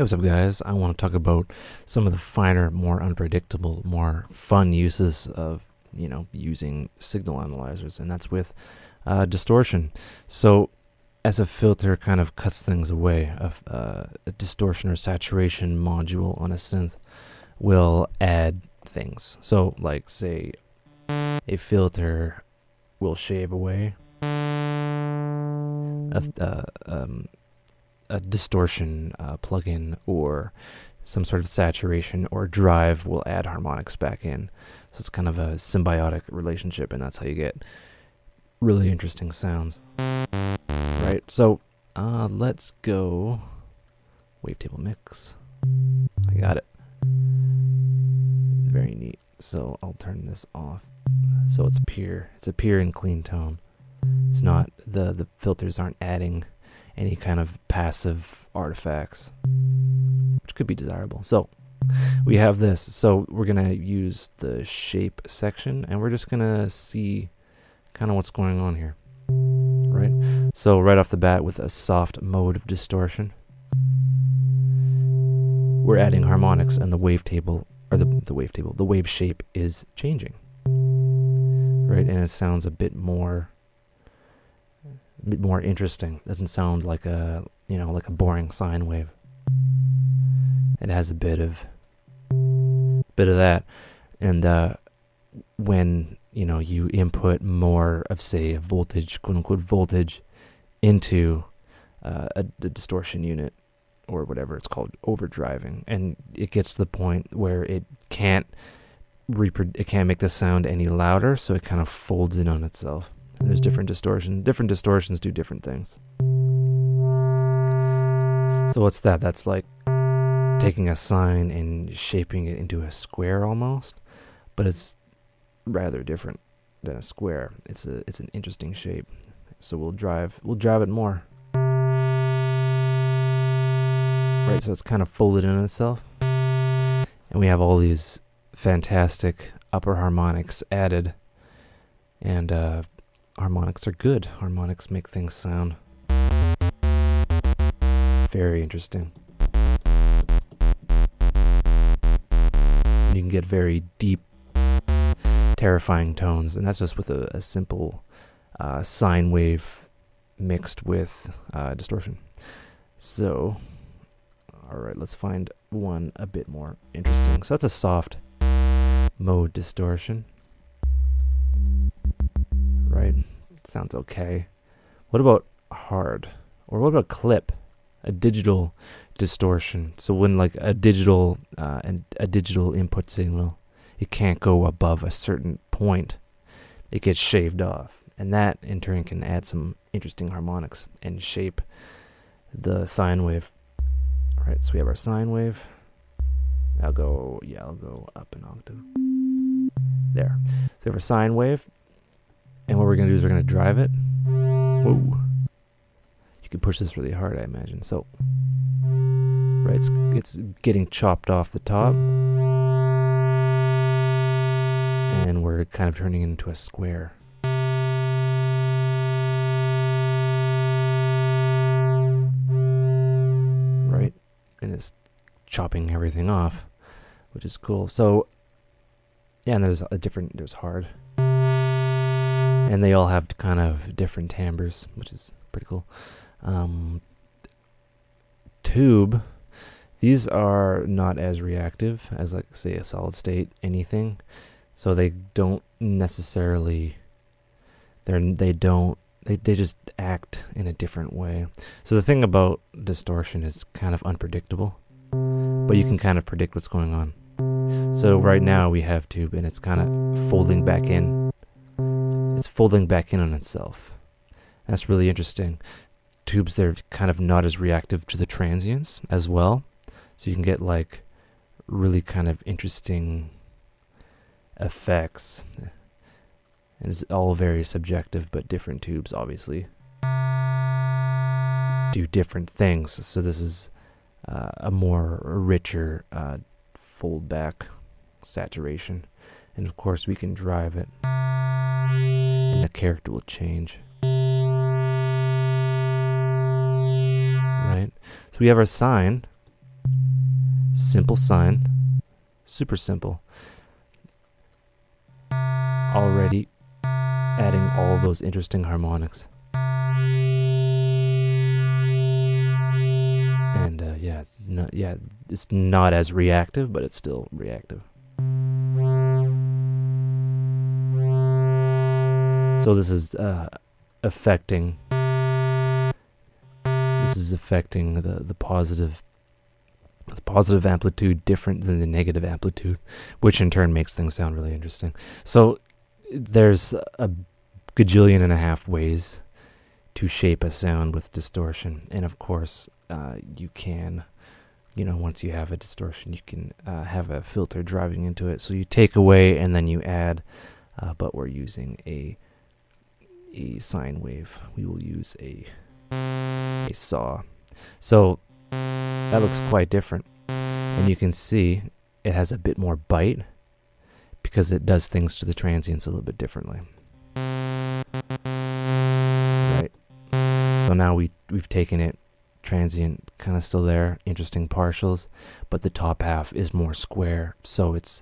Hey, what's up, guys? I want to talk about some of the finer, more unpredictable, more fun uses of, using signal analyzers, and that's with distortion. So, as a filter kind of cuts things away, a distortion or saturation module on a synth will add things. So, like, say, a filter will shave away a distortion plugin or some sort of saturation or drive will add harmonics back in. So it's kind of a symbiotic relationship, and that's how you get really interesting sounds. Right, so let's go wavetable mix. I got it. Very neat. So I'll turn this off. So it's pure. It's a pure and clean tone. It's not, the filters aren't adding any kind of passive artifacts, which could be desirable. So we have this. So we're going to use the shape section, and we're just going to see kind of what's going on here. Right? So right off the bat, with a soft mode of distortion, we're adding harmonics, and the wavetable, or the wave shape is changing. Right? And it sounds a bit more interesting. Doesn't sound like a boring sine wave. It has a bit of that, and when you input more of, say, a voltage, quote unquote voltage, into the distortion unit or whatever it's called, overdriving, and it gets to the point where it can't make the sound any louder, so it kind of folds in on itself. And there's different distortions. Different distortions do different things. So what's that? That's like taking a sine and shaping it into a square almost, but it's rather different than a square. It's an interesting shape. So we'll drive it more. Right, so it's kind of folded in itself. And we have all these fantastic upper harmonics added, and harmonics are good. Harmonics make things sound very interesting. You can get very deep, terrifying tones, and that's just with a simple sine wave mixed with distortion. So, alright, let's find one a bit more interesting. So that's a soft mode distortion. Right, sounds okay. What about hard? Or what about clip? A digital distortion. So when like a digital input signal, it can't go above a certain point. It gets shaved off, and that in turn can add some interesting harmonics and shape the sine wave. All right, so we have our sine wave. I'll go up an octave. There. So we have our sine wave. And what we're going to do is we're going to drive it. Whoa. You can push this really hard, I imagine. So, right, it's getting chopped off the top. And we're kind of turning it into a square. Right? And it's chopping everything off, which is cool. So, yeah, and there's hard. And they all have kind of different timbres, which is pretty cool. Tube, these are not as reactive as, like, say, a solid state anything. So they don't necessarily, they just act in a different way. So the thing about distortion is kind of unpredictable, but you can kind of predict what's going on. So right now we have tube, and it's kind of folding back in. It's folding back in on itself. That's really interesting. Tubes, they're kind of not as reactive to the transients as well. So you can get like really kind of interesting effects. And it's all very subjective, but different tubes obviously do different things. So this is a more richer fold back saturation. And of course we can drive it. And the character will change. Right? So we have our sine, Simple sine. Super simple. Already adding all those interesting harmonics. And yeah, it's not as reactive, but it's still reactive. So this is affecting. This is affecting the positive amplitude different than the negative amplitude, which in turn makes things sound really interesting. So there's a gajillion and a half ways to shape a sound with distortion, and of course you can, once you have a distortion, you can have a filter driving into it. So you take away and then you add, but we're using a sine wave. We will use a saw. So that looks quite different, and you can see it has a bit more bite because it does things to the transients a little bit differently. Right. So now we've taken it, transient kind of still there, interesting partials, but the top half is more square, so it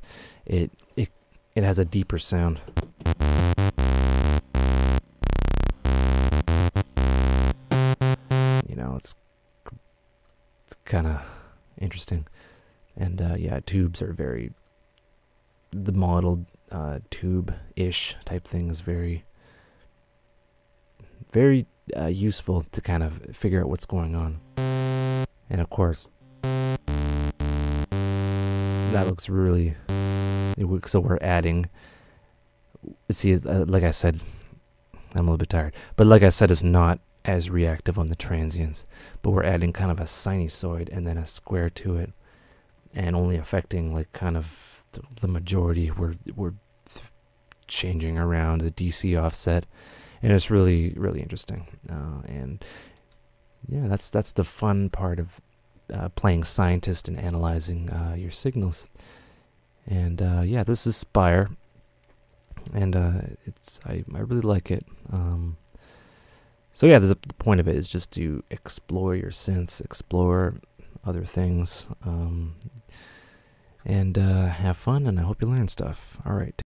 has a deeper sound. It's kind of interesting. And yeah, tubes are the modeled tube-ish type thing is very useful to kind of figure out what's going on. And of course, that looks really, so we're adding, see, like I said, I'm a little bit tired, but like I said, it's not as reactive on the transients, but we're adding kind of a sinusoid and then a square to it, and only affecting like kind of the majority. We're changing around the DC offset, and it's really interesting. And yeah, that's the fun part of playing scientist and analyzing your signals. And yeah, this is Spire, and I really like it. So yeah, the point of it is just to explore your synths, explore other things, and have fun, and I hope you learn stuff. All right.